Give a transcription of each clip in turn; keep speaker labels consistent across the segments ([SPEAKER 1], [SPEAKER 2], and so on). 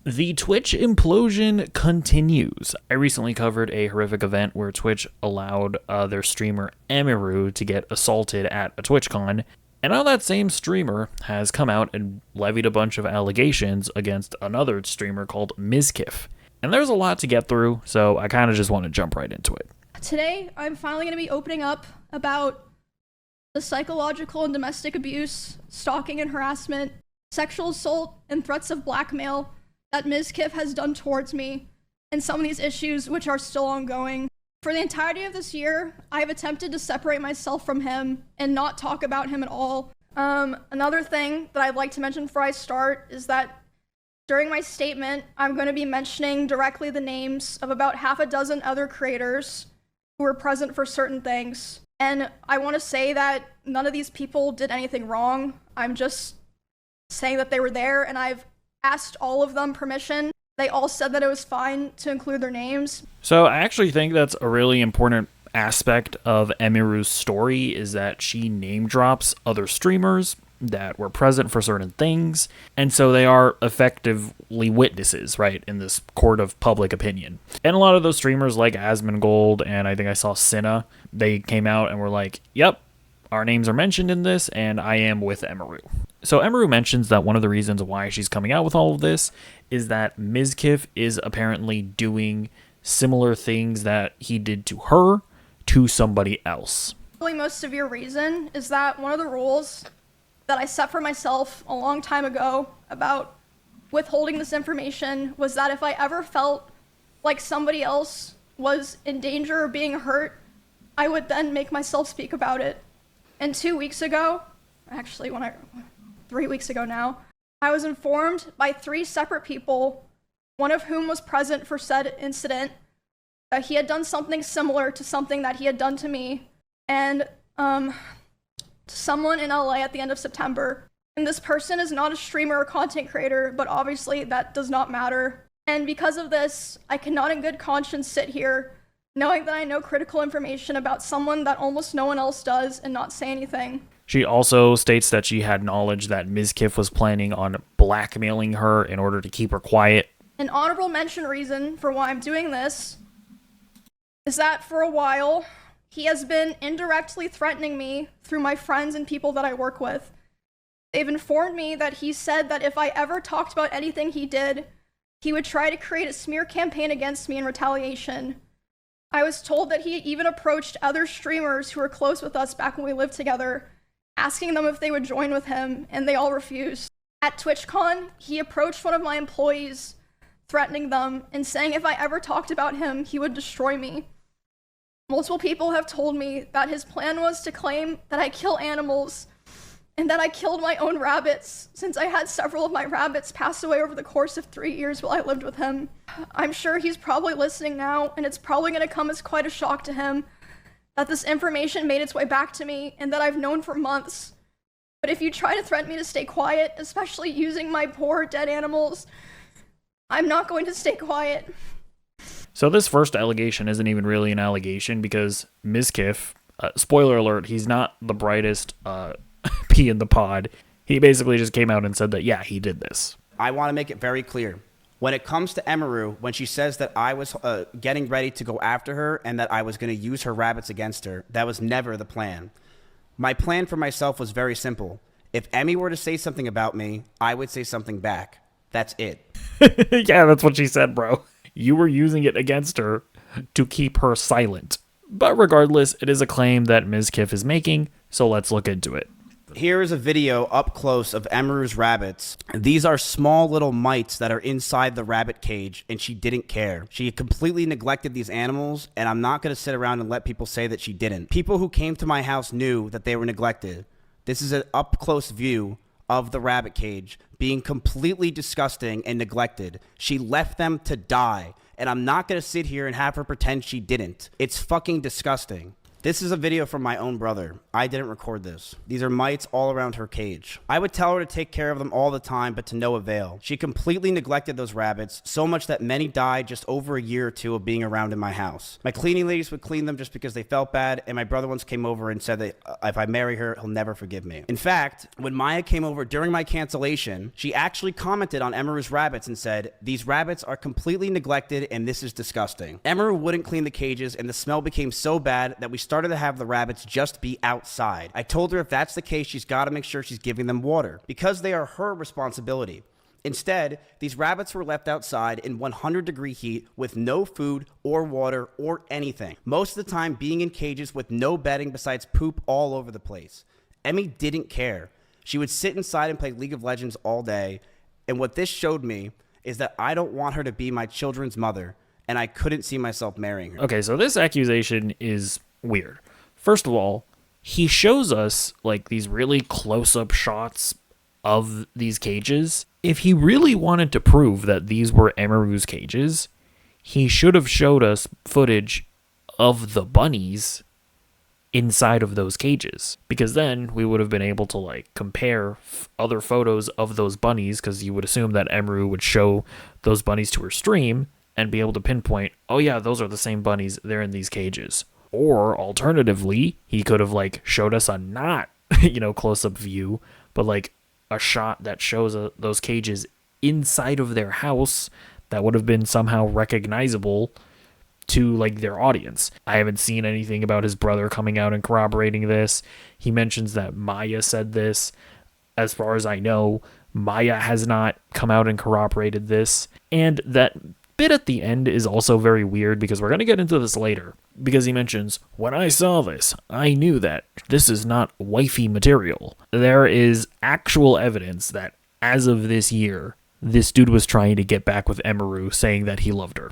[SPEAKER 1] The Twitch implosion continues. I recently covered a horrific event where Twitch allowed their streamer Emiru to get assaulted at a TwitchCon, and now that same streamer has come out and levied a bunch of allegations against another streamer called Mizkif. And there's a lot to get through, so I kind of just want to jump right into it.
[SPEAKER 2] Today, I'm finally going to be opening up about the psychological and domestic abuse, stalking and harassment, sexual assault, and threats of blackmail that Mizkif has done towards me, and some of these issues which are still ongoing. For the entirety of this year, I've attempted to separate myself from him and not talk about him at all. Another thing that I'd like to mention before I start is that during my statement, I'm going to be mentioning directly the names of about half a dozen other creators who were present for certain things. And I want to say that none of these people did anything wrong. I'm just saying that they were there, and I've asked all of them permission. They all said that it was fine to include their names.
[SPEAKER 1] So I actually think that's a really important aspect of Emiru's story, is that she name drops other streamers that were present for certain things, and so they are effectively witnesses, right, in this court of public opinion. And a lot of those streamers like Asmongold, and I think I saw Cinna, they came out and were like, yep, our names are mentioned in this, and I am with Emiru. So Emiru mentions that one of the reasons why she's coming out with all of this is that Mizkif is apparently doing similar things that he did to her to somebody else.
[SPEAKER 2] The most severe reason is that one of the rules that I set for myself a long time ago about withholding this information was that if I ever felt like somebody else was in danger or being hurt, I would then make myself speak about it. And 2 weeks ago, actually 3 weeks ago now, I was informed by 3 separate people, one of whom was present for said incident, that he had done something similar to something that he had done to me, and to someone in LA at the end of September. And this person is not a streamer or content creator, but obviously that does not matter. And because of this, I cannot in good conscience sit here knowing that I know critical information about someone that almost no one else does and not say anything.
[SPEAKER 1] She also states that she had knowledge that Mizkif was planning on blackmailing her in order to keep her quiet.
[SPEAKER 2] An honorable mention reason for why I'm doing this is that for a while, he has been indirectly threatening me through my friends and people that I work with. They've informed me that he said that if I ever talked about anything he did, he would try to create a smear campaign against me in retaliation. I was told that he even approached other streamers who were close with us back when we lived together, asking them if they would join with him, and they all refused. At TwitchCon, he approached one of my employees, threatening them and saying if I ever talked about him, he would destroy me. Multiple people have told me that his plan was to claim that I kill animals and that I killed my own rabbits, since I had several of my rabbits pass away over the course of 3 years while I lived with him. I'm sure he's probably listening now, and it's probably going to come as quite a shock to him that this information made its way back to me and that I've known for months. But if you try to threaten me to stay quiet, especially using my poor dead animals, I'm not going to stay quiet.
[SPEAKER 1] So this first allegation isn't even really an allegation, because Mizkif, spoiler alert, he's not the brightest pea in the pod. He basically just came out and said that, yeah, he did this.
[SPEAKER 3] I want to make it very clear. When it comes to Emiru, when she says that I was getting ready to go after her and that I was going to use her rabbits against her, that was never the plan. My plan for myself was very simple. If Emmy were to say something about me, I would say something back. That's it.
[SPEAKER 1] Yeah, that's what she said, bro. You were using it against her to keep her silent. But regardless, it is a claim that Mizkif is making, so let's look into it.
[SPEAKER 3] Here is a video up close of Emiru's rabbits. These are small little mites that are inside the rabbit cage, and she didn't care. She completely neglected these animals, and I'm not going to sit around and let people say that she didn't. People who came to my house knew that they were neglected. This is an up-close view of the rabbit cage being completely disgusting and neglected. She left them to die, and I'm not going to sit here and have her pretend she didn't. It's fucking disgusting. This is a video from my own brother. I didn't record this. These are mites all around her cage. I would tell her to take care of them all the time, but to no avail. She completely neglected those rabbits, so much that many died just over a year or two of being around in my house. My cleaning ladies would clean them just because they felt bad, and my brother once came over and said that if I marry her, he'll never forgive me. In fact, when Maya came over during my cancellation, she actually commented on Emiru's rabbits and said, "These rabbits are completely neglected and this is disgusting." Emiru wouldn't clean the cages, and the smell became so bad that we started to have the rabbits just be outside. I told her if that's the case, she's got to make sure she's giving them water because they are her responsibility. Instead, these rabbits were left outside in 100-degree heat with no food or water or anything. Most of the time being in cages with no bedding besides poop all over the place. Emmy didn't care. She would sit inside and play League of Legends all day. And what this showed me is that I don't want her to be my children's mother, and I couldn't see myself marrying her.
[SPEAKER 1] Okay, so this accusation is weird. First of all, he shows us like these really close-up shots of these cages. If he really wanted to prove that these were Emiru's cages, he should have showed us footage of the bunnies inside of those cages, because then we would have been able to like compare other photos of those bunnies, because you would assume that Emiru would show those bunnies to her stream and be able to pinpoint, oh yeah, those are the same bunnies, they're in these cages. Or alternatively, he could have like showed us a not, close-up view, but like a shot that shows those cages inside of their house that would have been somehow recognizable to like their audience. I haven't seen anything about his brother coming out and corroborating this. He mentions that Maya said this. As far as I know, Maya has not come out and corroborated this. And that bit at the end is also very weird, because we're going to get into this later, because he mentions, when I saw this, I knew that this is not wifey material. There is actual evidence that as of this year, this dude was trying to get back with Emiru, saying that he loved her.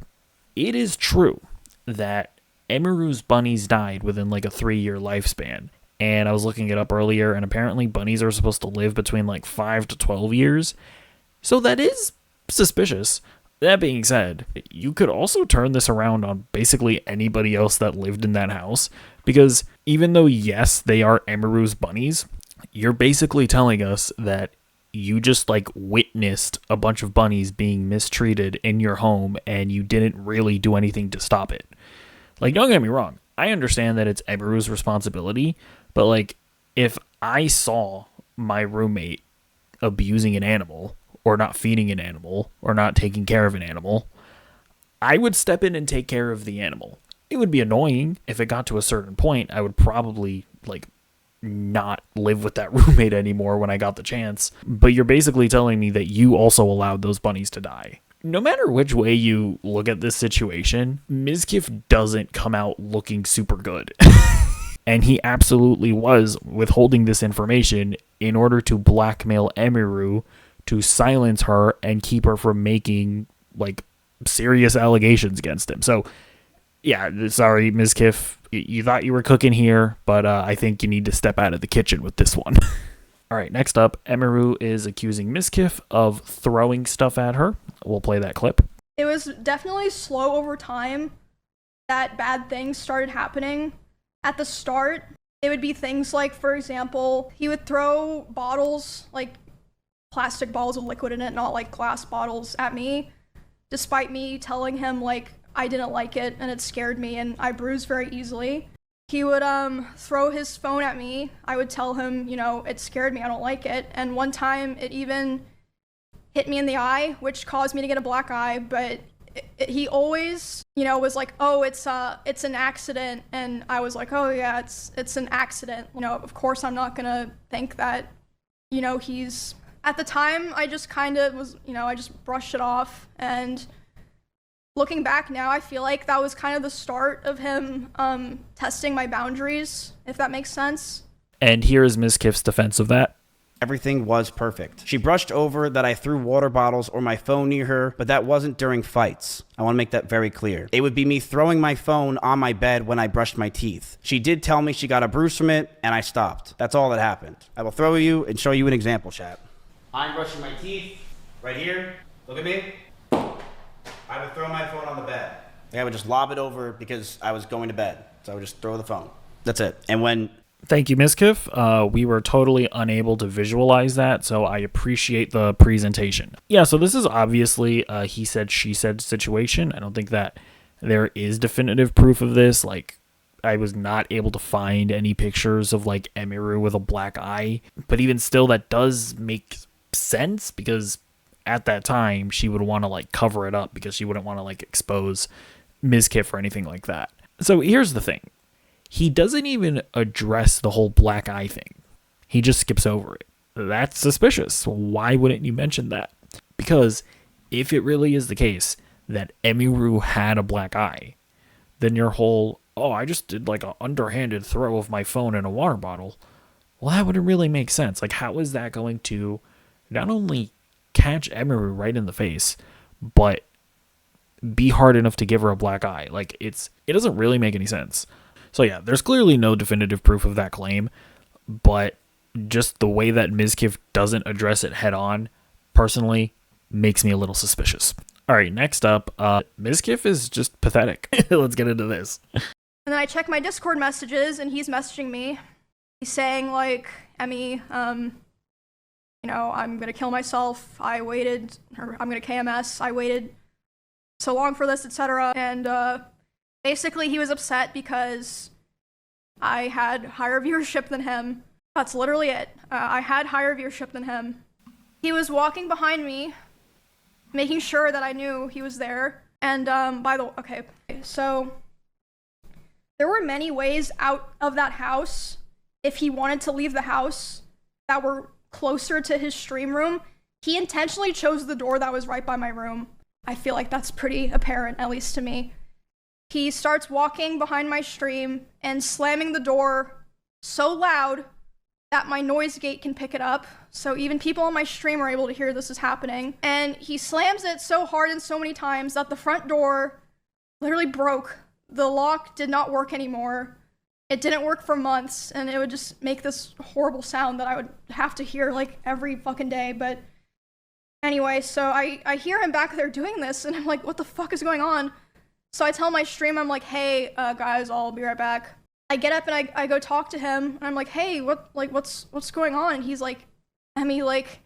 [SPEAKER 1] It is true that Emiru's bunnies died within like a 3-year lifespan. And I was looking it up earlier, and apparently bunnies are supposed to live between like 5 to 12 years. So that is suspicious. That being said, you could also turn this around on basically anybody else that lived in that house, because even though, yes, they are Emiru's bunnies, you're basically telling us that you just like witnessed a bunch of bunnies being mistreated in your home and you didn't really do anything to stop it. Like, don't get me wrong, I understand that it's Emiru's responsibility, but like, if I saw my roommate abusing an animal, or not feeding an animal, or not taking care of an animal, I would step in and take care of the animal. It would be annoying. If it got to a certain point, I would probably like not live with that roommate anymore when I got the chance. But you're basically telling me that you also allowed those bunnies to die. No matter which way you look at this situation, Mizkif doesn't come out looking super good. And he absolutely was withholding this information in order to blackmail Emiru, to silence her and keep her from making like serious allegations against him. So yeah, sorry, Mizkif, you thought you were cooking here, but I think you need to step out of the kitchen with this one. All right, next up, Emiru is accusing Mizkif of throwing stuff at her. We'll play that clip.
[SPEAKER 2] It was definitely slow over time that bad things started happening. At the start, it would be things like, for example, he would throw bottles, like plastic bottles with liquid in it, not like glass bottles, at me, despite me telling him like I didn't like it and it scared me and I bruised very easily. He would throw his phone at me. I would tell him, it scared me, I don't like it. And one time it even hit me in the eye, which caused me to get a black eye, but he always, was like, oh, it's an accident. And I was like, oh yeah, it's an accident. Of course I'm not gonna think that, he's... At the time, I just kind of was, I just brushed it off. And looking back now, I feel like that was kind of the start of him testing my boundaries, if that makes sense.
[SPEAKER 1] And here is Mizkif's defense of that.
[SPEAKER 3] Everything was perfect. She brushed over that I threw water bottles or my phone near her, but that wasn't during fights. I want to make that very clear. It would be me throwing my phone on my bed when I brushed my teeth. She did tell me she got a bruise from it, and I stopped. That's all that happened. I will throw you and show you an example, chat. I'm brushing my teeth right here. Look at me. I would throw my phone on the bed. I would just lob it over because I was going to bed. So I would just throw the phone. That's it. And when...
[SPEAKER 1] Thank you, Mizkif. We were totally unable to visualize that, so I appreciate the presentation. Yeah, so this is obviously a he said, she said situation. I don't think that there is definitive proof of this. Like, I was not able to find any pictures of, like, Emiru with a black eye. But even still, that does make sense, because at that time, she would want to, like, cover it up, because she wouldn't want to, like, expose Mizkif or anything like that. So here's the thing. He doesn't even address the whole black eye thing. He just skips over it. That's suspicious. Why wouldn't you mention that? Because if it really is the case that Emiru had a black eye, then your whole, oh, I just did like an underhanded throw of my phone in a water bottle, well, that wouldn't really make sense. Like, how is that going to not only catch Emiru right in the face, but be hard enough to give her a black eye? Like, it doesn't really make any sense. So yeah, there's clearly no definitive proof of that claim, but just the way that Mizkif doesn't address it head on, personally, makes me a little suspicious. All right, next up, Mizkif is just pathetic. Let's get into this.
[SPEAKER 2] And then I check my Discord messages, and he's messaging me. He's saying, like, Emmy, you know, I'm gonna kill myself. I'm gonna KMS. I waited so long for this, etc. And, basically, he was upset because I had higher viewership than him. That's literally it. I had higher viewership than him. He was walking behind me, making sure that I knew he was there. And, okay, so there were many ways out of that house if he wanted to leave the house that were closer to his stream room. He intentionally chose the door that was right by my room. I feel like that's pretty apparent, at least to me. He starts walking behind my stream and slamming the door so loud that my noise gate can pick it up. So even people on my stream are able to hear this is happening. And he slams it so hard and so many times that the front door literally broke. The lock did not work anymore. It didn't work for months, and it would just make this horrible sound that I would have to hear like every fucking day. But anyway, so I hear him back there doing this, and I'm like, what the fuck is going on? So I tell my stream, I'm like, hey, guys, I'll be right back. I get up and I go talk to him, and I'm like, hey, what's going on? And he's like, Emmy, like,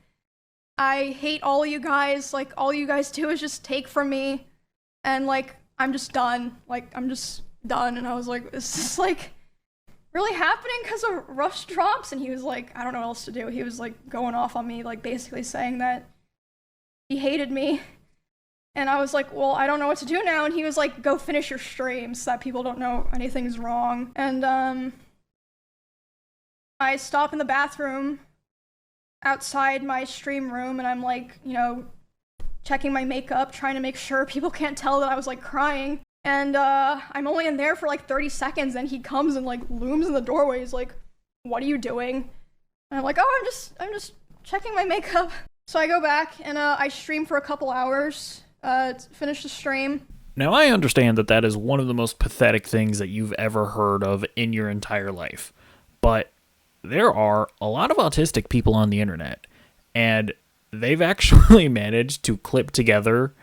[SPEAKER 2] I hate all of you guys. Like, all you guys do is just take from me, and like, I'm just done. Like, I'm just done. And I was like, is this like really happening because of rush drops? And he was like, I don't know what else to do. He was like going off on me, like basically saying that he hated me. And I was like, well, I don't know what to do now. And he was like, go finish your stream so that people don't know anything's wrong. And I stop in the bathroom outside my stream room, and I'm like, you know, checking my makeup, trying to make sure people can't tell that I was like crying. And I'm only in there for like 30 seconds, and he comes and like looms in the doorway. He's like, what are you doing? And I'm like, oh, I'm just checking my makeup. So I go back and I stream for a couple hours. Finish the stream.
[SPEAKER 1] Now, I understand that that is one of the most pathetic things that you've ever heard of in your entire life, but there are a lot of autistic people on the internet, and they've actually managed to clip together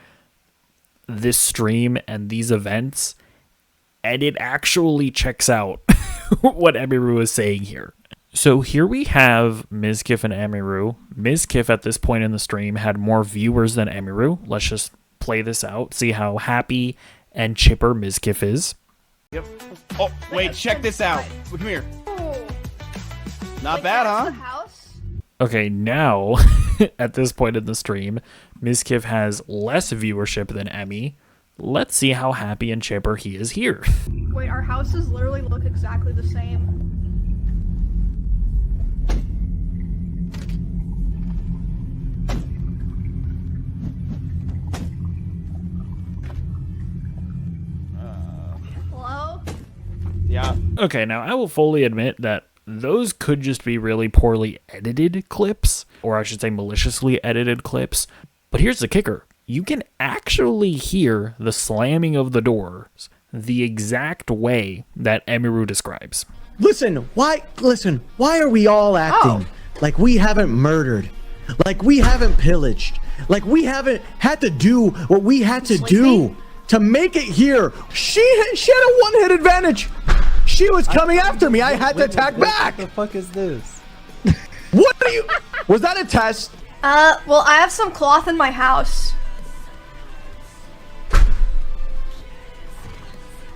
[SPEAKER 1] this stream and these events, and it actually checks out what Emiru is saying here. So here we have Mizkif and Emiru. Mizkif at this point in the stream had more viewers than Emiru. Let's just play this out, see how happy and chipper Mizkif is.
[SPEAKER 3] Yep. Oh, wait, check this out. Come here.
[SPEAKER 2] Oh.
[SPEAKER 3] Not bad, huh?
[SPEAKER 2] House?
[SPEAKER 1] Okay, now, at this point in the stream, Mizkif has less viewership than Emmy. Let's see how happy and chipper he is here.
[SPEAKER 2] Wait, our houses literally look exactly the same. Hello?
[SPEAKER 3] Yeah.
[SPEAKER 1] Okay, now I will fully admit that those could just be really poorly edited clips, or I should say maliciously edited clips. But here's the kicker. You can actually hear the slamming of the doors the exact way that Emiru describes.
[SPEAKER 4] Listen, why are we all acting like we haven't murdered? Like we haven't pillaged? Like we haven't had to do what we had to do to make it here? She had a one-hit advantage. she was coming after me. I had to attack back.
[SPEAKER 5] What the fuck is this?
[SPEAKER 4] What are you? Was that a test?
[SPEAKER 2] Well, I have some cloth in my house.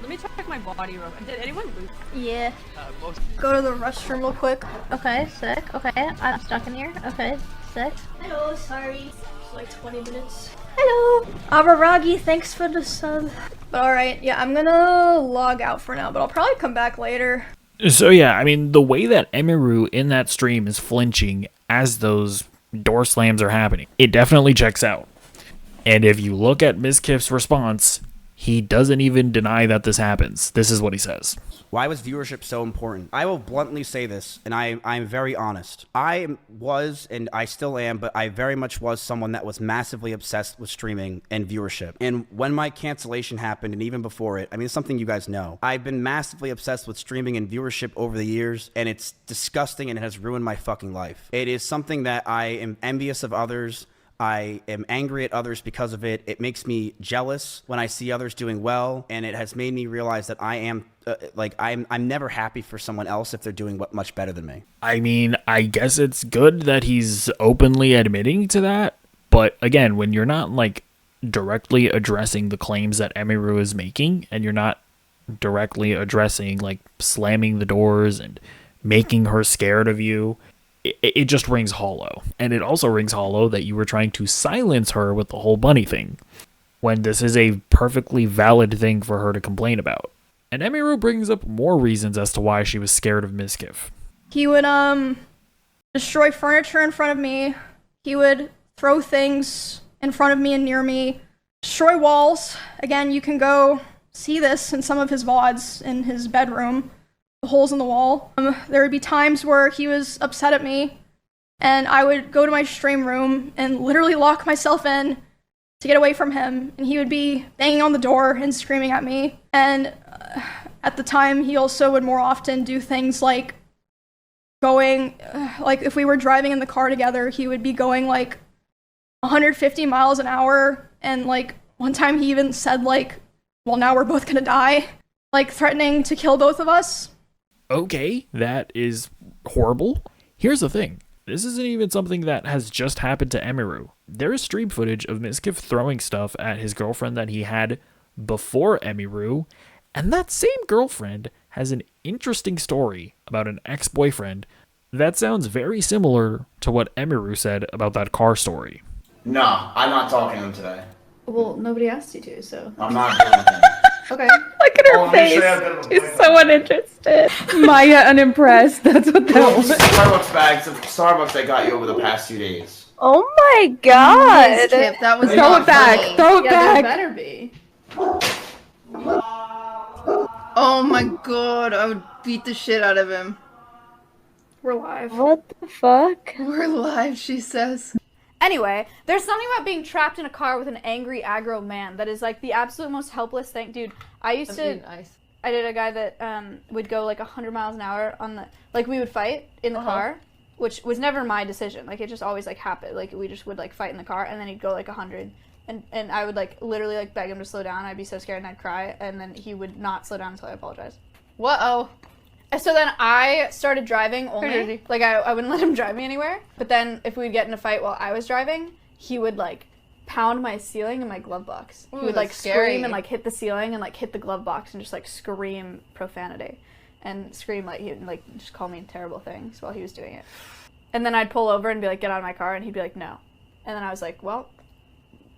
[SPEAKER 6] Let me check my body real quick. Did anyone loot?
[SPEAKER 2] Yeah. Go to the restroom real quick.
[SPEAKER 7] Okay, sick. Okay, I'm stuck in here. Okay, sick.
[SPEAKER 2] Hello, sorry. It's like 20 minutes. Hello. Abaragi, thanks for the sub. But alright, yeah, I'm gonna log out for now, but I'll probably come back later.
[SPEAKER 1] So yeah, I mean, the way that Emiru in that stream is flinching as those door slams are happening, it definitely checks out. And if you look at Mizkif's response, he doesn't even deny that this happens. This is what he says.
[SPEAKER 3] Why was viewership so important? I will bluntly say this, and I'm very honest. I was, and I still am, but I very much was someone that was massively obsessed with streaming and viewership. And when my cancellation happened, and even before it, I mean, it's something you guys know. I've been massively obsessed with streaming and viewership over the years, and it's disgusting, and it has ruined my fucking life. It is something that I am envious of others. I am angry at others because of it. It makes me jealous when I see others doing well, and it has made me realize that I am I'm never happy for someone else if they're doing much better than me.
[SPEAKER 1] I mean, I guess it's good that he's openly admitting to that, but again, when you're not like directly addressing the claims that Emiru is making, and you're not directly addressing like slamming the doors and making her scared of you, it just rings hollow. And it also rings hollow that you were trying to silence her with the whole bunny thing, when this is a perfectly valid thing for her to complain about. And Emiru brings up more reasons as to why she was scared of Mizkif.
[SPEAKER 2] He would, destroy furniture in front of me. He would throw things in front of me and near me. Destroy walls. Again, you can go see this in some of his VODs in his bedroom. The holes in the wall. There would be times where he was upset at me, and I would go to my stream room and literally lock myself in to get away from him, and he would be banging on the door and screaming at me. And at the time, he also would more often do things like going, like if we were driving in the car together, he would be going like 150 miles an hour, and like one time he even said like, well, now we're both gonna die, like threatening to kill both of us.
[SPEAKER 1] Okay, that is horrible. Here's the thing. This isn't even something that has just happened to Emiru. There is stream footage of Mizkif throwing stuff at his girlfriend that he had before Emiru, and that same girlfriend has an interesting story about an ex-boyfriend that sounds very similar to what Emiru said about that car story.
[SPEAKER 3] No, I'm not talking to him today.
[SPEAKER 7] Well, nobody asked you to, so.
[SPEAKER 3] I'm not doing anything.
[SPEAKER 7] Okay.
[SPEAKER 6] Look at her face. She's so uninterested. Maya unimpressed. That's what that was.
[SPEAKER 3] Starbucks bags of Starbucks I got you over the past 2 days.
[SPEAKER 6] Oh my god.
[SPEAKER 7] Skip, that was
[SPEAKER 6] Throw it back.
[SPEAKER 7] funny.
[SPEAKER 6] Throw it
[SPEAKER 7] Yeah,
[SPEAKER 6] back.
[SPEAKER 7] there better be. Oh my god, I would beat the shit out of him.
[SPEAKER 2] We're live.
[SPEAKER 6] What the fuck?
[SPEAKER 7] We're live, she says.
[SPEAKER 8] Anyway, there's something about being trapped in a car with an angry, aggro man that is like the absolute most helpless thing. Dude, I did a guy that would go like 100 miles an hour on the, like we would fight in the car, which was never my decision. Like it just always like happened. Like we just would like fight in the car, and then he'd go like 100. And I would like literally like beg him to slow down. I'd be so scared and I'd cry, and then he would not slow down until I apologized.
[SPEAKER 7] Whoa.
[SPEAKER 8] So then I started driving only. Like I wouldn't let him drive me anywhere. But then if we'd get in a fight while I was driving, he would like pound my ceiling in my glove box.
[SPEAKER 7] Ooh,
[SPEAKER 8] he would like
[SPEAKER 7] that's scary.
[SPEAKER 8] scream and like hit the ceiling and like hit the glove box and just like scream profanity and scream like he would like just call me terrible things while he was doing it. And then I'd pull over and be like, get out of my car, and he'd be like, no. And then I was like, well,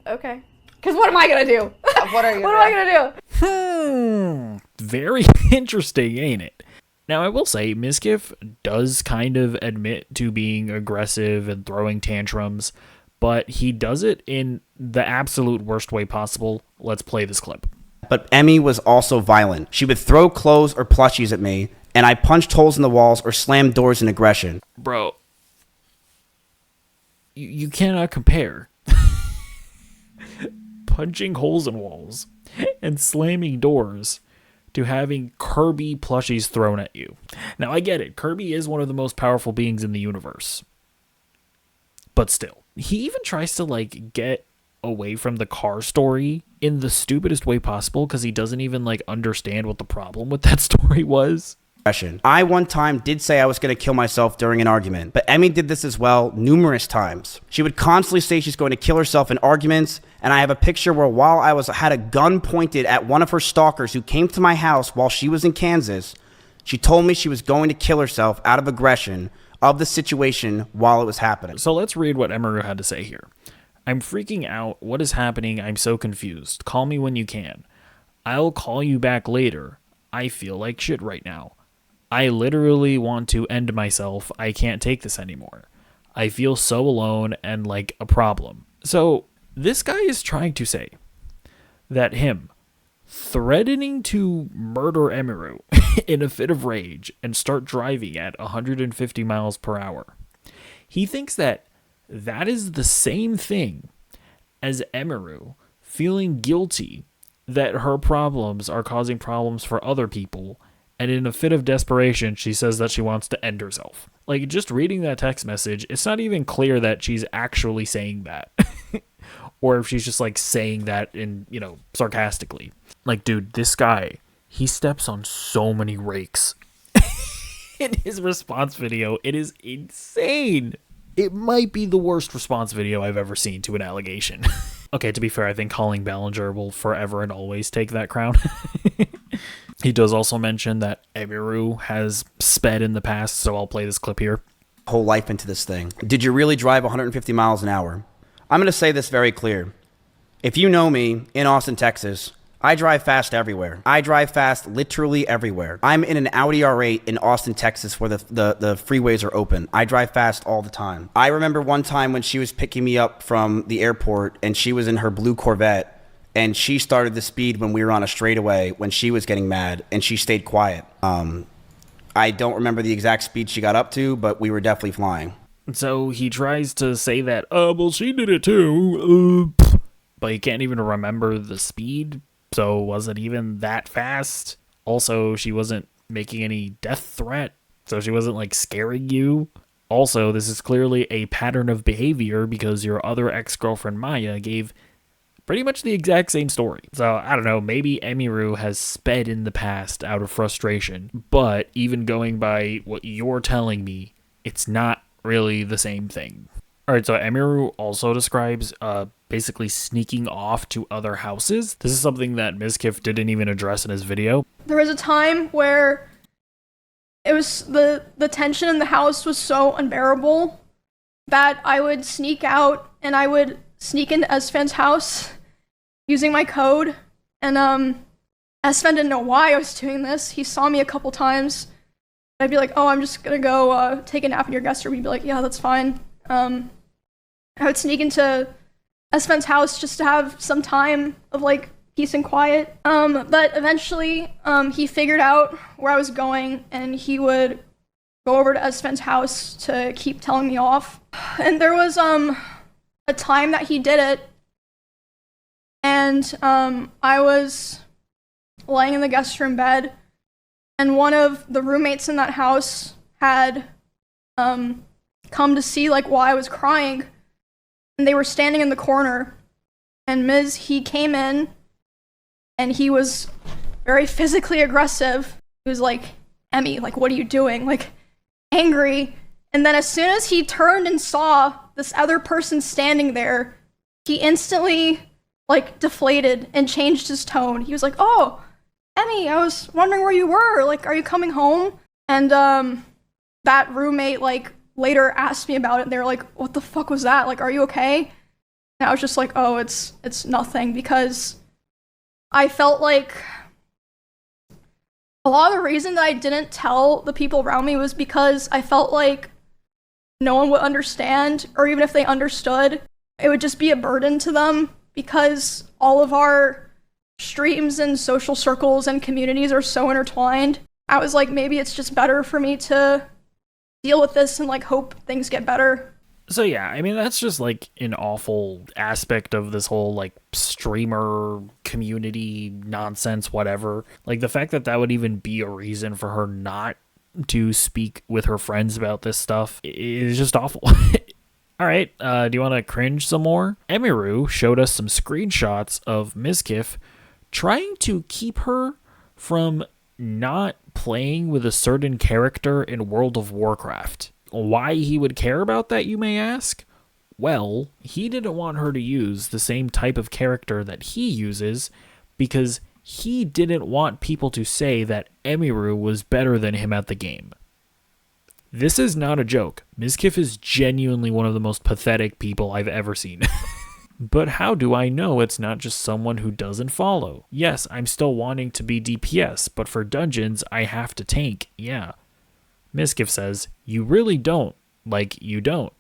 [SPEAKER 8] okay. Because what am I gonna do?
[SPEAKER 7] What are you
[SPEAKER 8] What am I gonna do?
[SPEAKER 1] Very interesting, ain't it? Now, I will say, Mizkif does kind of admit to being aggressive and throwing tantrums, but he does it in the absolute worst way possible. Let's play this clip.
[SPEAKER 3] But Emmy was also violent. She would throw clothes or plushies at me, and I punched holes in the walls or slammed doors in aggression.
[SPEAKER 1] Bro, you cannot compare punching holes in walls and slamming doors to having Kirby plushies thrown at you. Now, I get it. Kirby is one of the most powerful beings in the universe. But still, he even tries to, like, get away from the car story in the stupidest way possible because he doesn't even, like, understand what the problem with that story was.
[SPEAKER 3] I one time did say I was going to kill myself during an argument, but Emmy did this as well numerous times. She would constantly say she's going to kill herself in arguments, and I have a picture where while I had a gun pointed at one of her stalkers who came to my house while she was in Kansas, she told me she was going to kill herself out of aggression of the situation while it was happening.
[SPEAKER 1] So let's read what Emiru had to say here. I'm freaking out. What is happening? I'm so confused. Call me when you can. I'll call you back later. I feel like shit right now. I literally want to end myself. I can't take this anymore. I feel so alone and like a problem. So this guy is trying to say that him threatening to murder Emiru in a fit of rage and start driving at 150 miles per hour. He thinks that is the same thing as Emiru feeling guilty that her problems are causing problems for other people, and in a fit of desperation, she says that she wants to end herself. Like, just reading that text message, it's not even clear that she's actually saying that. Or if she's just, like, saying that in, sarcastically. Like, dude, this guy, he steps on so many rakes in his response video. It is insane. It might be the worst response video I've ever seen to an allegation. Okay, to be fair, I think Colin Ballinger will forever and always take that crown. He does also mention that Emiru has sped in the past, so I'll play this clip here.
[SPEAKER 3] Whole life into this thing. Did you really drive 150 miles an hour? I'm going to say this very clear. If you know me in Austin, Texas, I drive fast everywhere. I drive fast literally everywhere. I'm in an Audi R8 in Austin, Texas, where the freeways are open. I drive fast all the time. I remember one time when she was picking me up from the airport and she was in her blue Corvette and she started the speed when we were on a straightaway when she was getting mad and she stayed quiet. I don't remember the exact speed she got up to, but we were definitely flying.
[SPEAKER 1] So he tries to say that, well, she did it too, but he can't even remember the speed. So was it even that fast? Also, she wasn't making any death threat, so she wasn't like scaring you. Also, this is clearly a pattern of behavior because your other ex-girlfriend Maya gave pretty much the exact same story. So I don't know, maybe Emiru has sped in the past out of frustration, but even going by what you're telling me, it's not really the same thing. Alright, so Emiru also describes basically sneaking off to other houses. This is something that Mizkif didn't even address in his video.
[SPEAKER 2] There was a time where it was the tension in the house was so unbearable that I would sneak out and I would sneak into Esfan's house using my code. And Esfan didn't know why I was doing this. He saw me a couple times. I'd be like, oh, I'm just gonna go take a nap in your guest room. He'd be like, yeah, that's fine. I would sneak into Esfan's house just to have some time of like peace and quiet. But eventually, he figured out where I was going and he would go over to Esfan's house to keep telling me off. And there was a time that he did it and I was laying in the guest room bed and one of the roommates in that house had come to see like why I was crying, and they were standing in the corner, and he came in and he was very physically aggressive. He was like, Emmy, like, what are you doing? Like, angry. And then as soon as he turned and saw this other person standing there, he instantly like deflated and changed his tone. He was like, oh, Emmy, I was wondering where you were. Like, are you coming home? And that roommate like later asked me about it. They were like, what the fuck was that? Like, are you okay? And I was just like, oh, it's nothing, because I felt like a lot of the reason that I didn't tell the people around me was because I felt like no one would understand, or even if they understood, it would just be a burden to them, because all of our streams and social circles and communities are so intertwined. I was like, maybe it's just better for me to deal with this and like hope things get better.
[SPEAKER 1] So yeah, I mean, that's just like an awful aspect of this whole like streamer community nonsense, whatever. Like the fact that would even be a reason for her not to speak with her friends about this stuff is just awful. All right, do you want to cringe some more? Emiru showed us some screenshots of Mizkif trying to keep her from not playing with a certain character in World of Warcraft. Why he would care about that, you may ask? Well, he didn't want her to use the same type of character that he uses because he didn't want people to say that Emiru was better than him at the game. This is not a joke. Mizkif is genuinely one of the most pathetic people I've ever seen. But how do I know it's not just someone who doesn't follow? Yes, I'm still wanting to be DPS, but for dungeons, I have to tank, yeah. Mizkif says, you really don't. Like, you don't.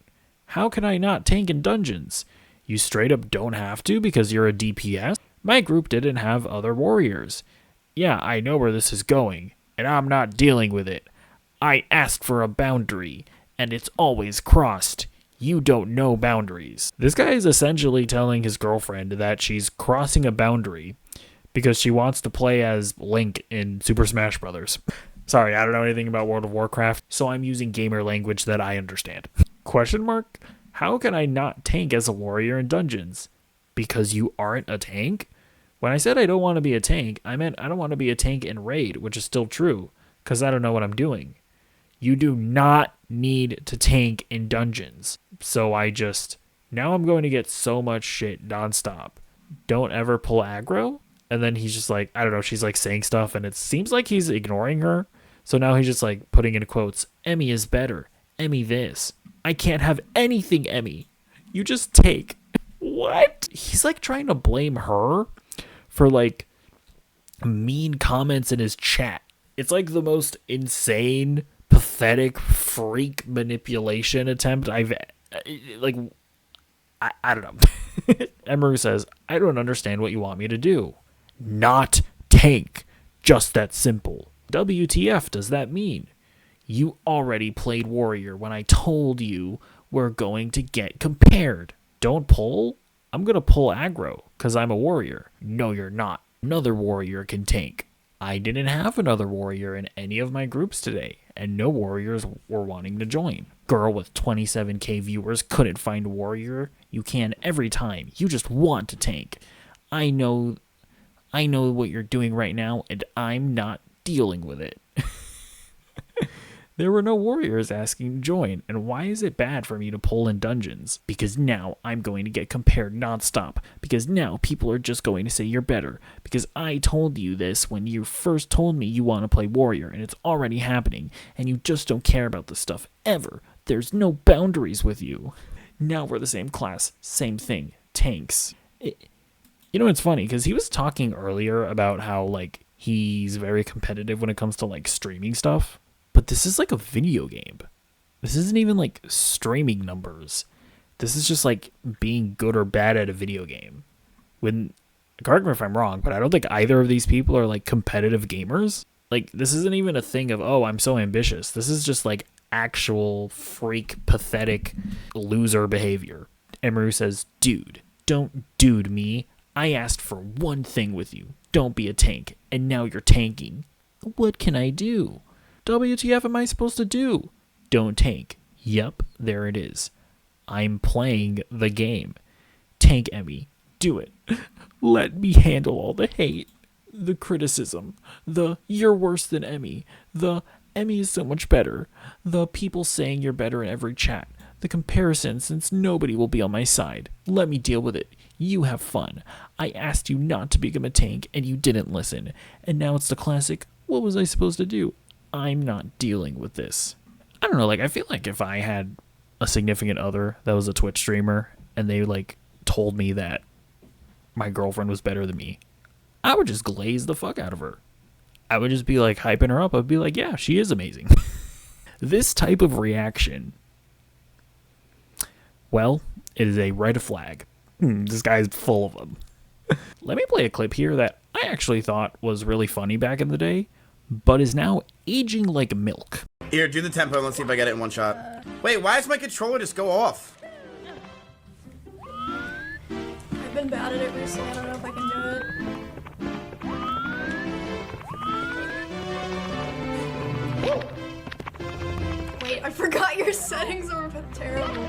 [SPEAKER 1] How can I not tank in dungeons? You straight up don't have to because you're a DPS? My group didn't have other warriors. Yeah, I know where this is going, and I'm not dealing with it. I asked for a boundary, and it's always crossed. You don't know boundaries. This guy is essentially telling his girlfriend that she's crossing a boundary because she wants to play as Link in Super Smash Bros. Sorry, I don't know anything about World of Warcraft, so I'm using gamer language that I understand. Question mark? How can I not tank as a warrior in dungeons? Because you aren't a tank? When I said I don't want to be a tank, I meant I don't want to be a tank in raid, which is still true, because I don't know what I'm doing. You do not need to tank in dungeons. So now I'm going to get so much shit nonstop. Don't ever pull aggro. And then he's just like, I don't know, she's like saying stuff and it seems like he's ignoring her. So now he's just like putting in quotes, Emmy is better. Emmy this. I can't have anything, Emmy. You just take. What? He's like trying to blame her for like mean comments in his chat. It's like the most insane, pathetic freak manipulation attempt I don't know. Emiru says, I don't understand what you want me to do. Not tank. Just that simple. WTF does that mean? You already played warrior when I told you we're going to get compared. Don't pull? I'm going to pull aggro because I'm a warrior. No, you're not. Another warrior can tank. I didn't have another warrior in any of my groups today, and no warriors were wanting to join. Girl with 27k viewers couldn't find a warrior. You can every time. You just want to tank. I know what you're doing right now, and I'm not dealing with it. There were no warriors asking to join, and why is it bad for me to pull in dungeons? Because now I'm going to get compared nonstop. Because now people are just going to say you're better. Because I told you this when you first told me you want to play warrior, and it's already happening, and you just don't care about this stuff ever. There's no boundaries with you. Now we're the same class, same thing, tanks. You know, it's funny, because he was talking earlier about how, like, he's very competitive when it comes to, like, streaming stuff. But this is like a video game. This isn't even like streaming numbers. This is just like being good or bad at a video game. Correct me if I'm wrong, but I don't think either of these people are like competitive gamers. Like, this isn't even a thing of, oh, I'm so ambitious. This is just like actual freak, pathetic loser behavior. Emiru says, dude, don't dude me. I asked for one thing with you. Don't be a tank. And now you're tanking. What can I do? WTF am I supposed to do? Don't tank. Yep, there it is. I'm playing the game. Tank, Emmy. Do it. Let me handle all the hate, the criticism, the you're worse than Emmy, the Emmy is so much better, the people saying you're better in every chat, the comparison since nobody will be on my side. Let me deal with it. You have fun. I asked you not to become a tank and you didn't listen. And now it's the classic, what was I supposed to do? I'm not dealing with this. I don't know, like, I feel like if I had a significant other that was a Twitch streamer and they, like, told me that my girlfriend was better than me, I would just glaze the fuck out of her. I would just be, like, hyping her up. I'd be like, yeah, she is amazing. This type of reaction, well, it is a red flag. This guy's full of them. Let me play a clip here that I actually thought was really funny back in the day, but is now aging like milk.
[SPEAKER 3] Here, do the tempo. Let's see if I get it in one shot. Wait, why does my controller just go off?
[SPEAKER 2] I've been bad at it recently. I don't know if I can do it. Wait, I forgot your settings are terrible.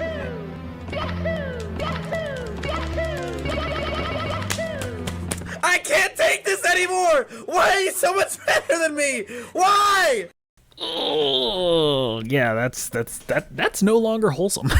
[SPEAKER 3] I I can't take this anymore! Why are you so much better than me? Why?
[SPEAKER 1] Oh, yeah, that's no longer wholesome.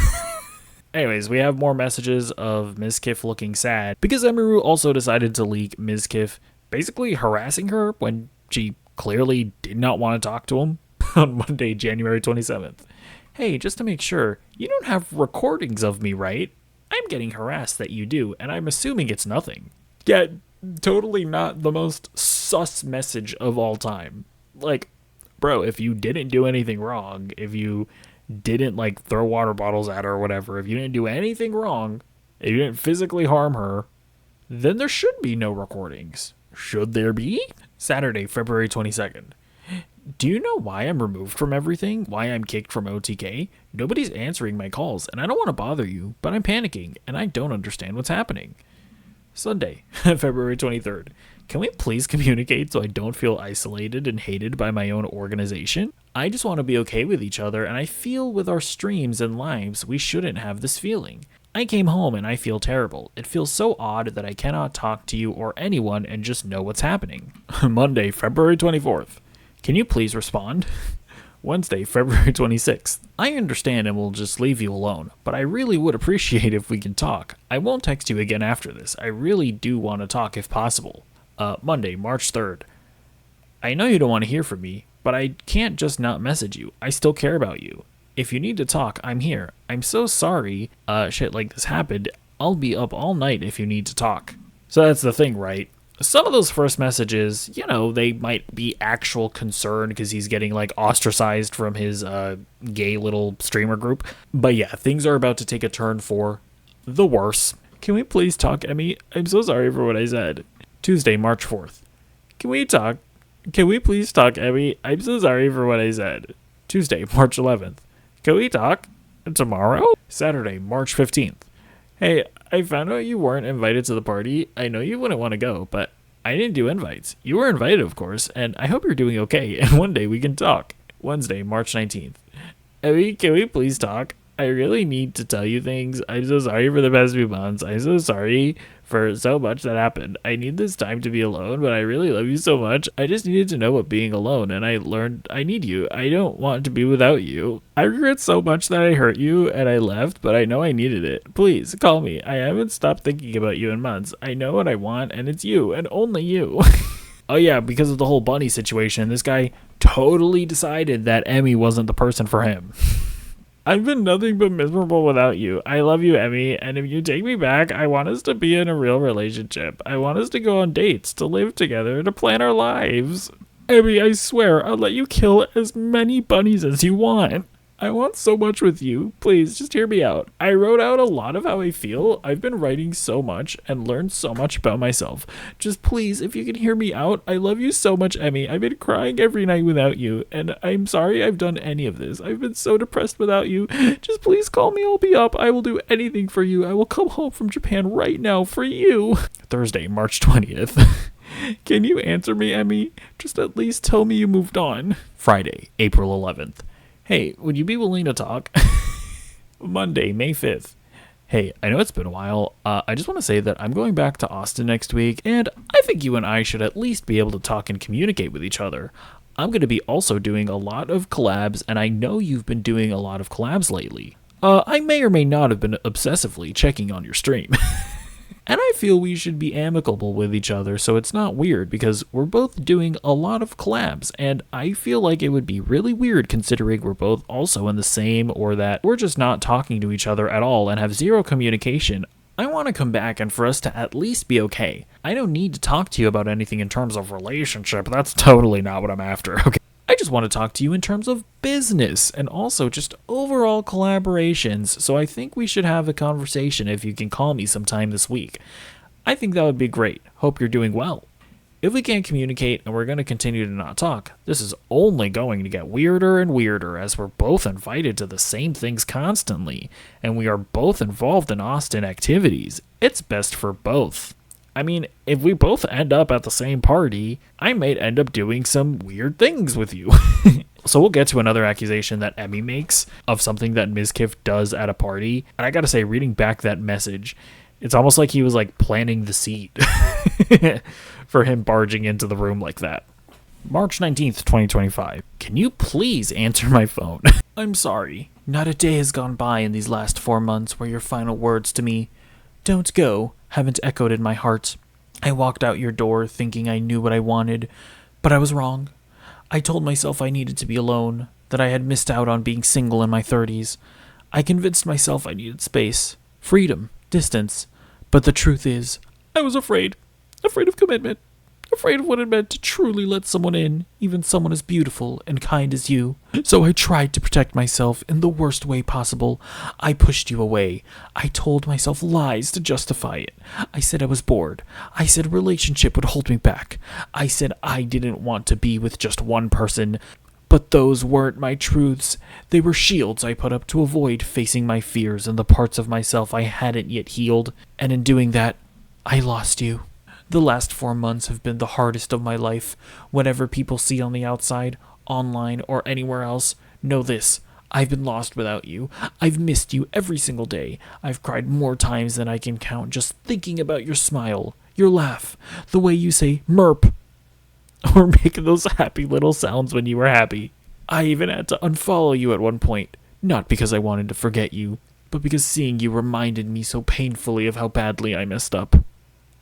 [SPEAKER 1] Anyways, we have more messages of Mizkif looking sad because Emiru also decided to leak Mizkif basically harassing her when she clearly did not want to talk to him on Monday, January 27th. Hey, just to make sure, you don't have recordings of me, right? I'm getting harassed that you do, and I'm assuming it's nothing. Yeah, totally not the most sus message of all time. Like, bro, if you didn't do anything wrong, if you didn't, like, throw water bottles at her or whatever, if you didn't do anything wrong, if you didn't physically harm her, then there should be no recordings. Should there be? Saturday, February 22nd. Do you know why I'm removed from everything? Why I'm kicked from OTK? Nobody's answering my calls, and I don't want to bother you, but I'm panicking, and I don't understand what's happening. Sunday, February 23rd. Can we please communicate so I don't feel isolated and hated by my own organization? I just want to be okay with each other, and I feel with our streams and lives, we shouldn't have this feeling. I came home and I feel terrible. It feels so odd that I cannot talk to you or anyone and just know what's happening. Monday, February 24th. Can you please respond? Wednesday, February 26th. I understand and will just leave you alone, but I really would appreciate if we can talk. I won't text you again after this. I really do want to talk if possible. Monday, March 3rd. I know you don't want to hear from me, but I can't just not message you. I still care about you. If you need to talk, I'm here. I'm so sorry shit like this happened. I'll be up all night if you need to talk. So that's the thing, right? Some of those first messages, you know, they might be actual concern because he's getting, like, ostracized from his gay little streamer group. But yeah, things are about to take a turn for the worse. Can we please talk, Emmy? I'm so sorry for what I said. Tuesday, March 4th. Can we talk? Can we please talk, Emmy? I'm so sorry for what I said. Tuesday, March 11th. Can we talk? Tomorrow? Saturday, March 15th. Hey, I found out you weren't invited to the party. I know you wouldn't want to go, but I didn't do invites. You were invited, of course, and I hope you're doing okay, and one day we can talk. Wednesday, March 19th. Emmy, can we please talk? I really need to tell you things. I'm so sorry for the past few months. I'm so sorry for so much that happened. I need this time to be alone, but I really love you so much. I just needed to know what being alone, and I learned I need you. I don't want to be without you. I regret so much that I hurt you and I left, but I know I needed it. Please, call me. I haven't stopped thinking about you in months. I know what I want, and it's you, and only you. Oh yeah, because of the whole bunny situation, this guy totally decided that Emmy wasn't the person for him. I've been nothing but miserable without you. I love you, Emmy, and if you take me back, I want us to be in a real relationship. I want us to go on dates, to live together, to plan our lives. Emmy, I swear, I'll let you kill as many bunnies as you want. I want so much with you. Please, just hear me out. I wrote out a lot of how I feel. I've been writing so much and learned so much about myself. Just please, if you can hear me out, I love you so much, Emmy. I've been crying every night without you, and I'm sorry I've done any of this. I've been so depressed without you. Just please call me. I'll be up. I will do anything for you. I will come home from Japan right now for you. Thursday, March 20th. Can you answer me, Emmy? Just at least tell me you moved on. Friday, April 11th. Hey, would you be willing to talk? Monday, May 5th. Hey, I know it's been a while. I just want to say that I'm going back to Austin next week, and I think you and I should at least be able to talk and communicate with each other. I'm going to be also doing a lot of collabs, and I know you've been doing a lot of collabs lately. I may or may not have been obsessively checking on your stream. And I feel we should be amicable with each other so it's not weird because we're both doing a lot of collabs and I feel like it would be really weird considering we're both also in the same or that we're just not talking to each other at all and have zero communication. I want to come back and for us to at least be okay. I don't need to talk to you about anything in terms of relationship. That's totally not what I'm after, okay? I just want to talk to you in terms of business and also just overall collaborations, so I think we should have a conversation if you can call me sometime this week. I think that would be great. Hope you're doing well. If we can't communicate and we're going to continue to not talk, this is only going to get weirder and weirder as we're both invited to the same things constantly, and we are both involved in Austin activities. It's best for both. I mean, if we both end up at the same party, I might end up doing some weird things with you. So we'll get to another accusation that Emmy makes of something that Mizkif does at a party. And I gotta say, reading back that message, It's almost like he was like planting the seed for him barging into the room like that. March 19th, 2025. Can you please answer my phone? I'm sorry. Not a day has gone by in these last 4 months where your final words to me, "Don't go," haven't echoed in my heart. I walked out your door thinking I knew what I wanted, but I was wrong. I told myself I needed to be alone, that I had missed out on being single in my 30s. I convinced myself I needed space, freedom, distance. But the truth is, I was afraid. Afraid of commitment. Afraid of what it meant to truly let someone in, even someone as beautiful and kind as you. So I tried to protect myself in the worst way possible. I pushed you away. I told myself lies to justify it. I said I was bored. I said a relationship would hold me back. I said I didn't want to be with just one person. But those weren't my truths. They were shields I put up to avoid facing my fears and the parts of myself I hadn't yet healed. And in doing that, I lost you. The last 4 months have been the hardest of my life. Whatever people see on the outside, online, or anywhere else, know this. I've been lost without you. I've missed you every single day. I've cried more times than I can count just thinking about your smile, your laugh, the way you say merp, or make those happy little sounds when you were happy. I even had to unfollow you at one point, not because I wanted to forget you, but because seeing you reminded me so painfully of how badly I messed up.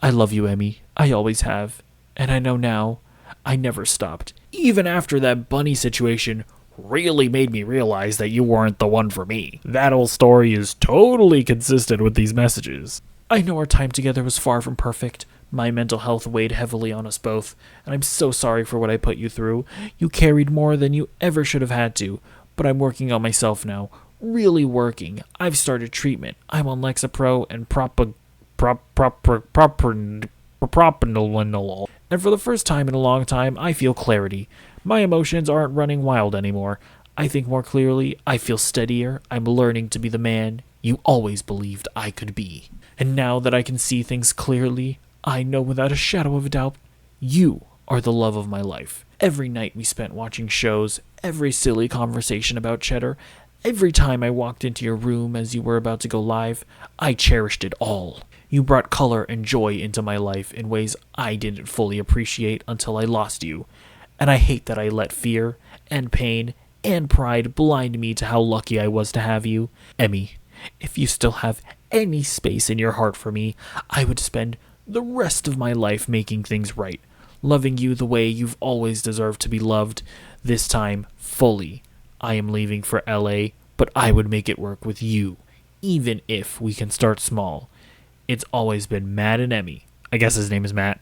[SPEAKER 1] I love you, Emmy. I always have. And I know now, I never stopped. Even after that bunny situation really made me realize that you weren't the one for me. That whole story is totally consistent with these messages. I know our time together was far from perfect. My mental health weighed heavily on us both, and I'm so sorry for what I put you through. You carried more than you ever should have had to, but I'm working on myself now. Really working. I've started treatment. I'm on Lexapro and propranolol. And for the first time in a long time, I feel clarity. My emotions aren't running wild anymore. I think more clearly, I feel steadier. I'm learning to be the man you always believed I could be. And now that I can see things clearly, I know without a shadow of a doubt, you are the love of my life. Every night we spent watching shows, every silly conversation about cheddar, every time I walked into your room as you were about to go live, I cherished it all. You brought color and joy into my life in ways I didn't fully appreciate until I lost you. And I hate that I let fear and pain and pride blind me to how lucky I was to have you. Emmy, if you still have any space in your heart for me, I would spend the rest of my life making things right, loving you the way you've always deserved to be loved, this time fully. I am leaving for LA, but I would make it work with you, even if we can start small. It's always been Matt and Emmy. I guess his name is Matt.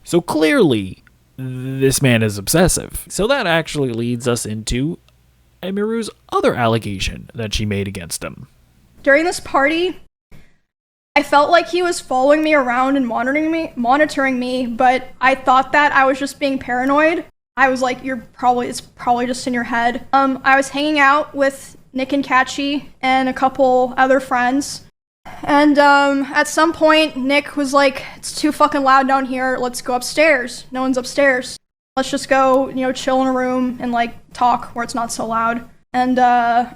[SPEAKER 1] So clearly, this man is obsessive. So that actually leads us into Emiru's other allegation that she made against him.
[SPEAKER 2] During this party, I felt like he was following me around and monitoring me, but I thought that I was just being paranoid. I was like, it's probably just in your head. I was hanging out with Nick and Catchy and a couple other friends. And at some point, Nick was like, "It's too fucking loud down here. Let's go upstairs. No one's upstairs. Let's just go, chill in a room and like talk where it's not so loud." And I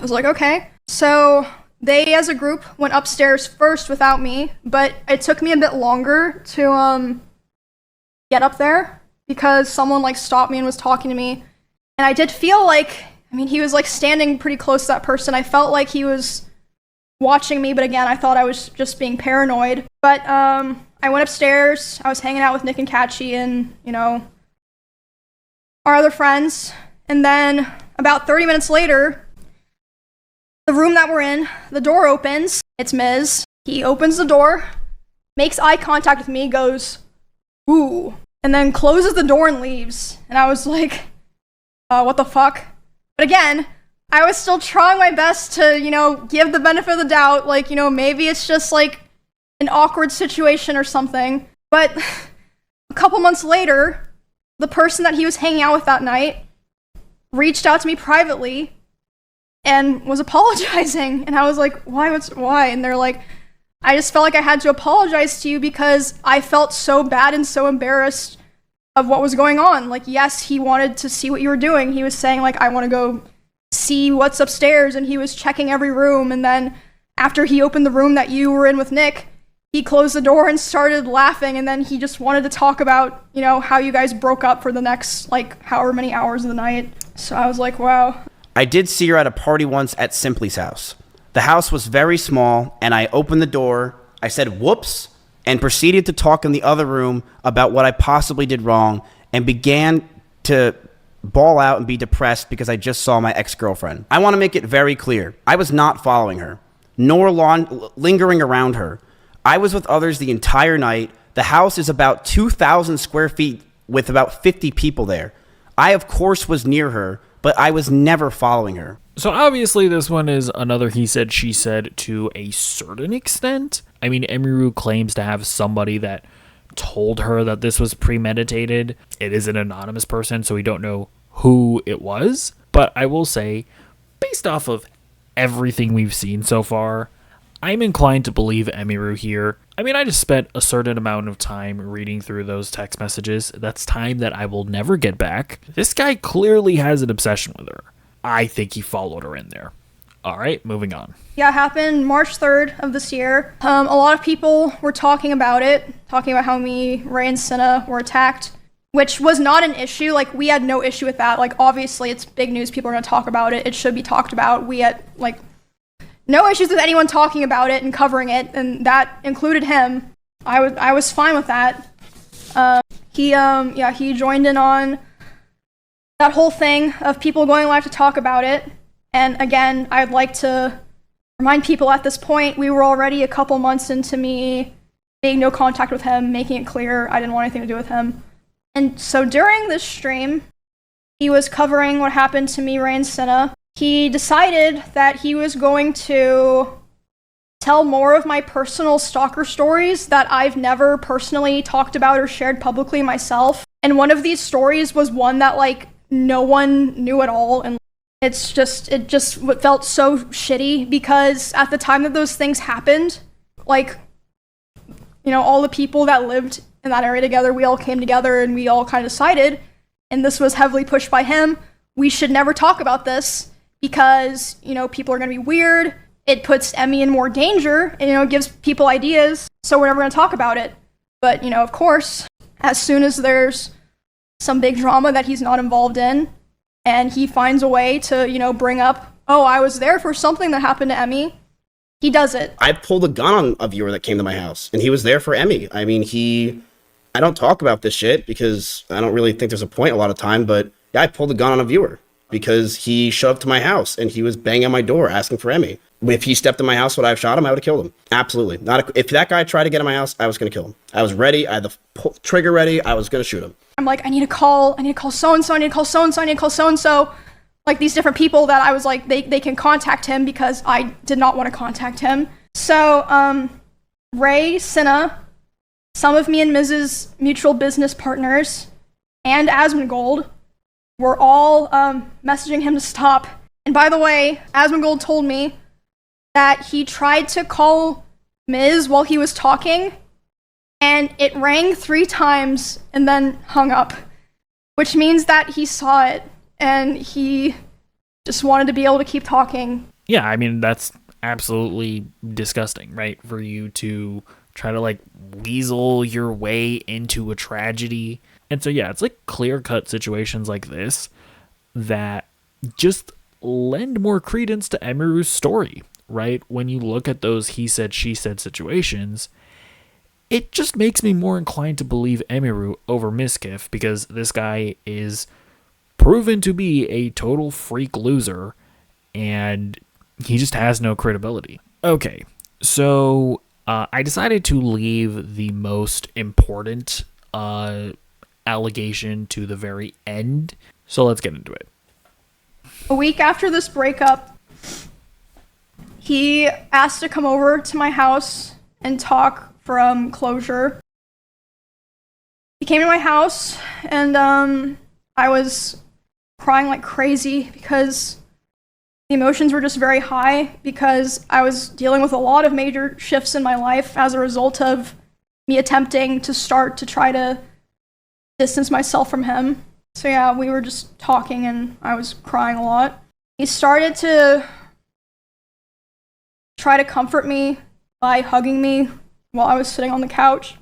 [SPEAKER 2] was like, okay. So they, as a group, went upstairs first without me, but it took me a bit longer to get up there because someone like stopped me and was talking to me. And I did feel like, he was like standing pretty close to that person. I felt like he was watching me, but again, I thought I was just being paranoid. But I went upstairs. I was hanging out with Nick and Catchy and, our other friends. And then about 30 minutes later, the room that we're in, the door opens. It's Miz. He opens the door, makes eye contact with me, goes, "Ooh," and then closes the door and leaves. And I was like, what the fuck? But again, I was still trying my best to, give the benefit of the doubt. Like, maybe it's just like an awkward situation or something. But a couple months later, the person that he was hanging out with that night reached out to me privately and was apologizing. And I was like, why? And they're like, "I just felt like I had to apologize to you because I felt so bad and so embarrassed of what was going on. Like, yes, he wanted to see what you were doing. He was saying, like, I want to go see what's upstairs, and he was checking every room. And then after he opened the room that you were in with Nick, he closed the door and started laughing, and then he just wanted to talk about, you know, how you guys broke up for the next, like, however many hours of the night. So I was like, wow.
[SPEAKER 3] I did see her at a party once at Simply's house. The house was very small, and I opened the door, I said whoops, and proceeded to talk in the other room about what I possibly did wrong, and began to bawl out and be depressed because I just saw my ex-girlfriend. I want to make it very clear. I was not following her, nor lingering around her. I was with others the entire night. The house is about 2,000 square feet with about 50 people there. I, of course, was near her, but I was never following her.
[SPEAKER 1] So obviously this one is another he said, she said to a certain extent. I mean, Emiru claims to have somebody that told her that this was premeditated. It is an anonymous person, so we don't know who it was. But I will say, based off of everything we've seen so far, I'm inclined to believe Emiru here. I mean, I just spent a certain amount of time reading through those text messages. That's time that I will never get back. This guy clearly has an obsession with her. I think he followed her in there. All right, moving on.
[SPEAKER 2] Yeah, it happened March 3rd of this year. A lot of people were talking about it, talking about how me, Ray, and Cinna were attacked, which was not an issue. Like, we had no issue with that. Like, obviously, it's big news. People are going to talk about it. It should be talked about. We had, like, no issues with anyone talking about it and covering it, and that included him. I was fine with that. He joined in on that whole thing of people going live to talk about it. And again, I'd like to remind people at this point, we were already a couple months into me being no contact with him, making it clear I didn't want anything to do with him. And so during this stream, he was covering what happened to me, Ray, and Cinna. He decided that he was going to tell more of my personal stalker stories that I've never personally talked about or shared publicly myself. And one of these stories was one that, like, no one knew at all, and it just felt so shitty because at the time that those things happened, like, you know, all the people that lived in that area together, we all came together and we all kind of decided, and this was heavily pushed by him, we should never talk about this because, you know, people are going to be weird, it puts Emmy in more danger, and, you know, gives people ideas, so we're never going to talk about it. But, you know, of course, as soon as there's some big drama that he's not involved in, and he finds a way to, you know, bring up, oh, I was there for something that happened to Emmy, he does it.
[SPEAKER 3] I pulled a gun on a viewer that came to my house, and he was there for Emmy. I mean, I don't talk about this shit because I don't really think there's a point a lot of time, but yeah, I pulled a gun on a viewer because he showed up to my house and he was banging on my door asking for Emmy. If he stepped in my house, would I have shot him? I would have killed him. Absolutely. If that guy tried to get in my house, I was going to kill him. I was ready. I had the trigger ready. I was going to shoot him.
[SPEAKER 2] I'm like, I need to call so-and-so, I need to call so-and-so, I need to call so-and-so. Like, these different people that I was like, they can contact him because I did not want to contact him. So, Ray, Cinna, some of me and Miz's mutual business partners, and Asmongold were all messaging him to stop. And by the way, Asmongold told me that he tried to call Miz while he was talking, and it rang 3 times and then hung up, which means that he saw it and he just wanted to be able to keep talking.
[SPEAKER 1] Yeah, I mean, that's absolutely disgusting, right? For you to try to, like, weasel your way into a tragedy. And so, yeah, it's like clear-cut situations like this that just lend more credence to Emiru's story, right? When you look at those he said, she said situations, it just makes me more inclined to believe Emiru over Mizkif because this guy is proven to be a total freak loser and he just has no credibility. Okay, so I decided to leave the most important allegation to the very end, so let's get into it.
[SPEAKER 2] A week after this breakup, he asked to come over to my house and talk for closure. He came to my house and I was crying like crazy because the emotions were just very high because I was dealing with a lot of major shifts in my life as a result of me attempting to start to try to distance myself from him. So yeah, we were just talking and I was crying a lot. He started to try to comfort me by hugging me while I was sitting on the couch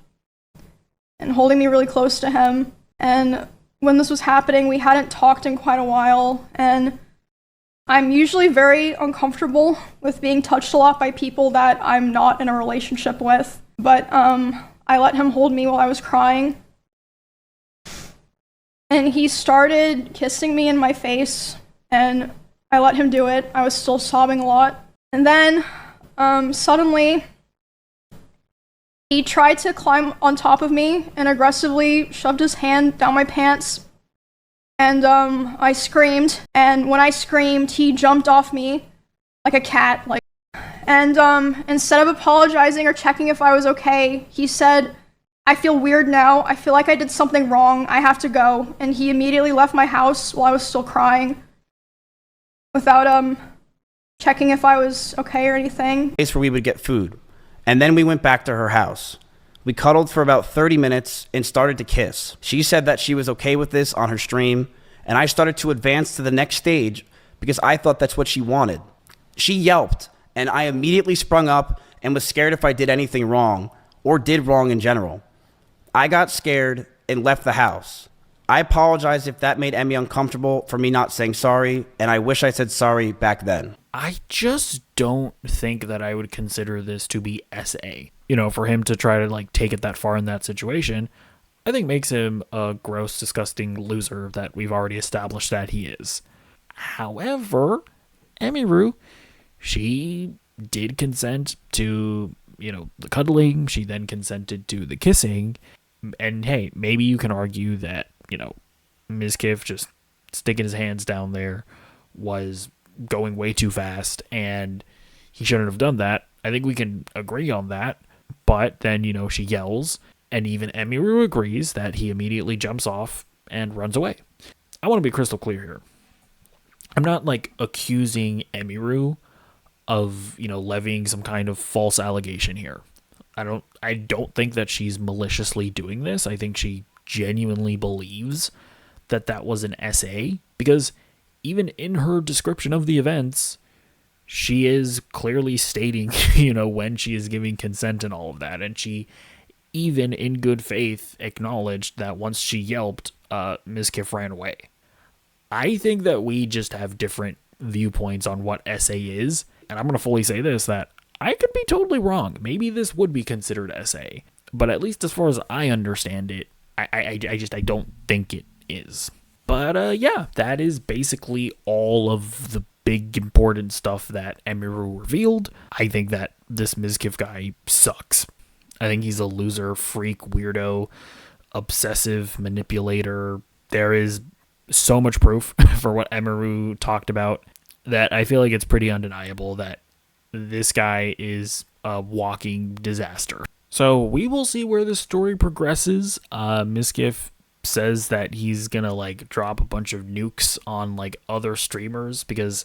[SPEAKER 2] and holding me really close to him. And when this was happening, we hadn't talked in quite a while, and I'm usually very uncomfortable with being touched a lot by people that I'm not in a relationship with. But I let him hold me while I was crying. And he started kissing me in my face, and I let him do it. I was still sobbing a lot. And then suddenly, he tried to climb on top of me and aggressively shoved his hand down my pants. And I screamed, and when I screamed, he jumped off me like a cat. And instead of apologizing or checking if I was okay, he said, "I feel weird now. I feel like I did something wrong. I have to go." And he immediately left my house while I was still crying without checking if I was okay or anything.
[SPEAKER 3] Place where we would get food. And then we went back to her house. We cuddled for about 30 minutes and started to kiss. She said that she was okay with this on her stream, and I started to advance to the next stage because I thought that's what she wanted. She yelped, and I immediately sprung up and was scared if I did anything wrong, or did wrong in general. I got scared and left the house. I apologize if that made Emmy uncomfortable for me not saying sorry, and I wish I said sorry back then.
[SPEAKER 1] I just don't think that I would consider this to be SA. You know, for him to try to like take it that far in that situation, I think makes him a gross, disgusting loser that we've already established that he is. However, Emiru, she did consent to, you know, the cuddling. She then consented to the kissing. And hey, maybe you can argue that, you know, Mizkif just sticking his hands down there was going way too fast and he shouldn't have done that. I think we can agree on that. But then, you know, she yells, and even Emiru agrees that he immediately jumps off and runs away. I want to be crystal clear here. I'm not like accusing Emiru of, you know, levying some kind of false allegation here. I don't think that she's maliciously doing this. I think she genuinely believes that that was an SA, because even in her description of the events, she is clearly stating, you know, when she is giving consent and all of that. And she, even in good faith, acknowledged that once she yelped, Mizkif ran away. I think that we just have different viewpoints on what SA is. And I'm going to fully say this, that I could be totally wrong. Maybe this would be considered SA. But at least as far as I understand it, I don't think it is. But yeah, that is basically all of the big important stuff that Emiru revealed. I think that this Mizkif guy sucks. I think he's a loser, freak, weirdo, obsessive manipulator. There is so much proof for what Emiru talked about that I feel like it's pretty undeniable that this guy is a walking disaster. So we will see where this story progresses. Mizkif says that he's gonna like drop a bunch of nukes on like other streamers because,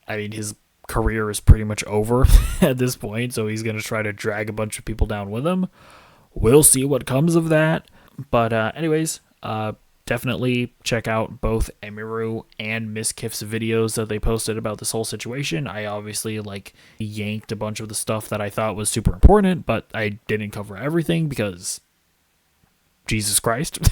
[SPEAKER 1] I mean, his career is pretty much over at this point, so he's gonna try to drag a bunch of people down with him. We'll see what comes of that. But anyways, definitely check out both Emiru and Mizkif's videos that they posted about this whole situation. I obviously like yanked a bunch of the stuff that I thought was super important, but I didn't cover everything because Jesus Christ.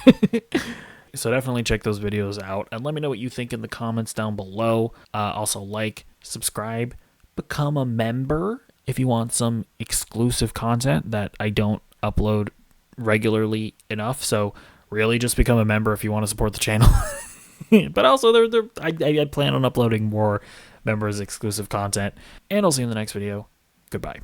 [SPEAKER 1] So definitely check those videos out and let me know what you think in the comments down below. Also like, subscribe, become a member if you want some exclusive content that I don't upload regularly enough. So really just become a member if you want to support the channel. But also I plan on uploading more members exclusive content, and I'll see you in the next video. Goodbye.